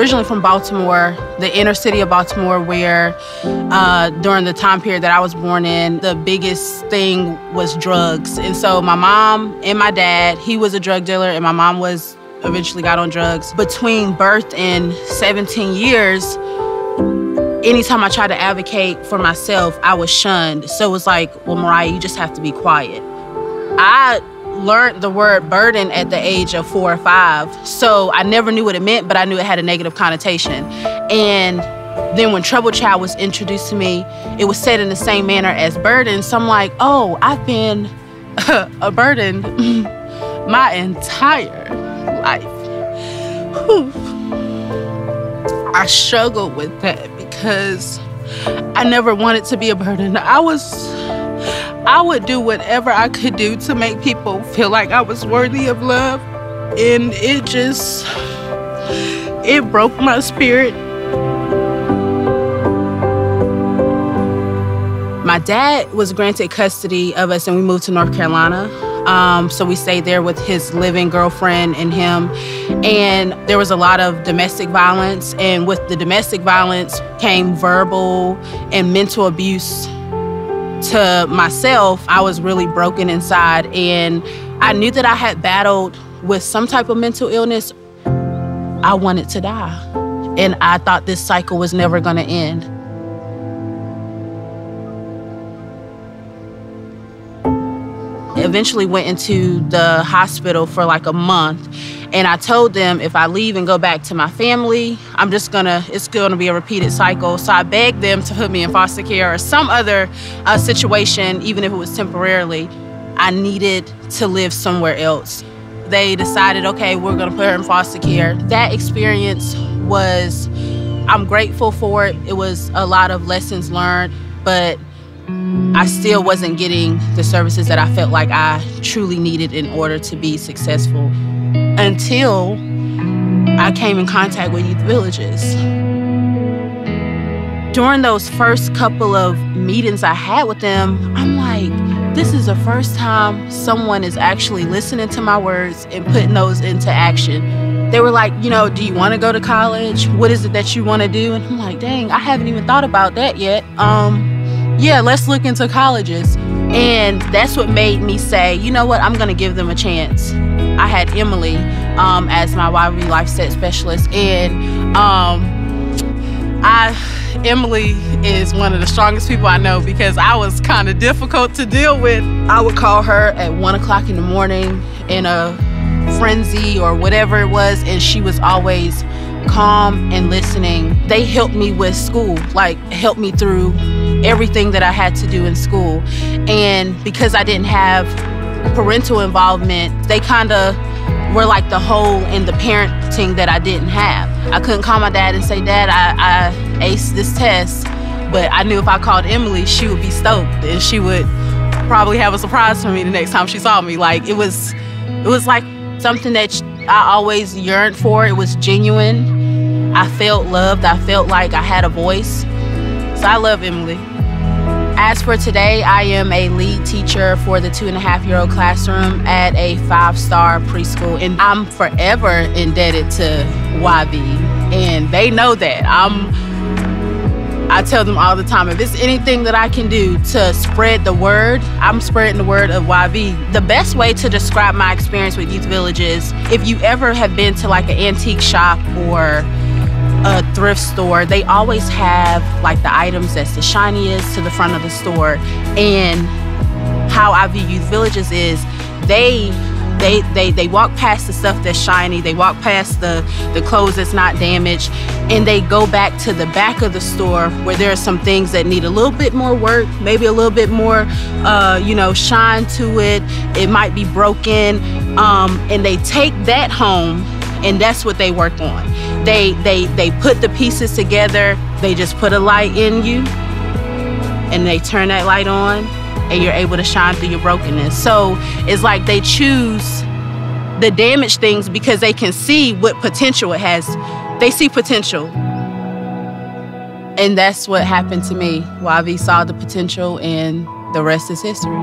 originally from Baltimore, the inner city of Baltimore, where during the time period that I was born in, the biggest thing was drugs. And so my mom and my dad, he was a drug dealer and my mom eventually got on drugs. Between birth and 17 years, anytime I tried to advocate for myself, I was shunned. So it was like, well, Mariah, you just have to be quiet. I learned the word burden at the age of 4 or 5. So I never knew what it meant, but I knew it had a negative connotation. And then when Troubled Child was introduced to me, it was said in the same manner as burden. So I'm like, oh, I've been a burden my entire life. Whew. I struggled with that because I never wanted to be a burden. I would do whatever I could do to make people feel like I was worthy of love. And it broke my spirit. My dad was granted custody of us and we moved to North Carolina. So we stayed there with his living girlfriend and him. And there was a lot of domestic violence. And with the domestic violence came verbal and mental abuse to myself. I was really broken inside. And I knew that I had battled with some type of mental illness. I wanted to die. And I thought this cycle was never going to end. Eventually went into the hospital for like a month. And I told them if I leave and go back to my family, it's gonna be a repeated cycle. So I begged them to put me in foster care or some other situation, even if it was temporarily. I needed to live somewhere else. They decided, okay, we're gonna put her in foster care. That experience I'm grateful for it. It was a lot of lessons learned, but I still wasn't getting the services that I felt like I truly needed in order to be successful until I came in contact with Youth Villages. During those first couple of meetings I had with them, I'm like, this is the first time someone is actually listening to my words and putting those into action. They were like, do you want to go to college? What is it that you want to do? And I'm like, dang, I haven't even thought about that yet. Yeah, let's look into colleges. And that's what made me say, you know what, I'm gonna give them a chance. I had Emily as my YV Life Set Specialist. And Emily is one of the strongest people I know because I was kind of difficult to deal with. I would call her at 1 o'clock in the morning in a frenzy or whatever it was, and she was always calm and listening. They helped me with school, helped me through everything that I had to do in school. And because I didn't have parental involvement, they kind of were like the hole in the parenting that I didn't have. I couldn't call my dad and say, Dad, I aced this test. But I knew if I called Emily, she would be stoked and she would probably have a surprise for me the next time she saw me. It was like something that I always yearned for. It was genuine. I felt loved. I felt like I had a voice. So I love Emily. As for today, I am a lead teacher for the 2.5-year-old classroom at a 5-star preschool. And I'm forever indebted to YV. And they know that. I tell them all the time, if it's anything that I can do to spread the word, I'm spreading the word of YV. The best way to describe my experience with Youth Villages, if you ever have been to an antique shop or a thrift store, they always have the items that's the shiniest to the front of the store. And how I view Youth Villages is they walk past the stuff that's shiny, they walk past the clothes that's not damaged, and they go back to the back of the store where there are some things that need a little bit more work, maybe a little bit more shine to it. It might be broken, and they take that home, and that's what they work on. They put the pieces together, they just put a light in you, and they turn that light on, and you're able to shine through your brokenness. So it's like they choose the damaged things because they can see what potential it has. They see potential. And that's what happened to me. YV saw the potential, and the rest is history.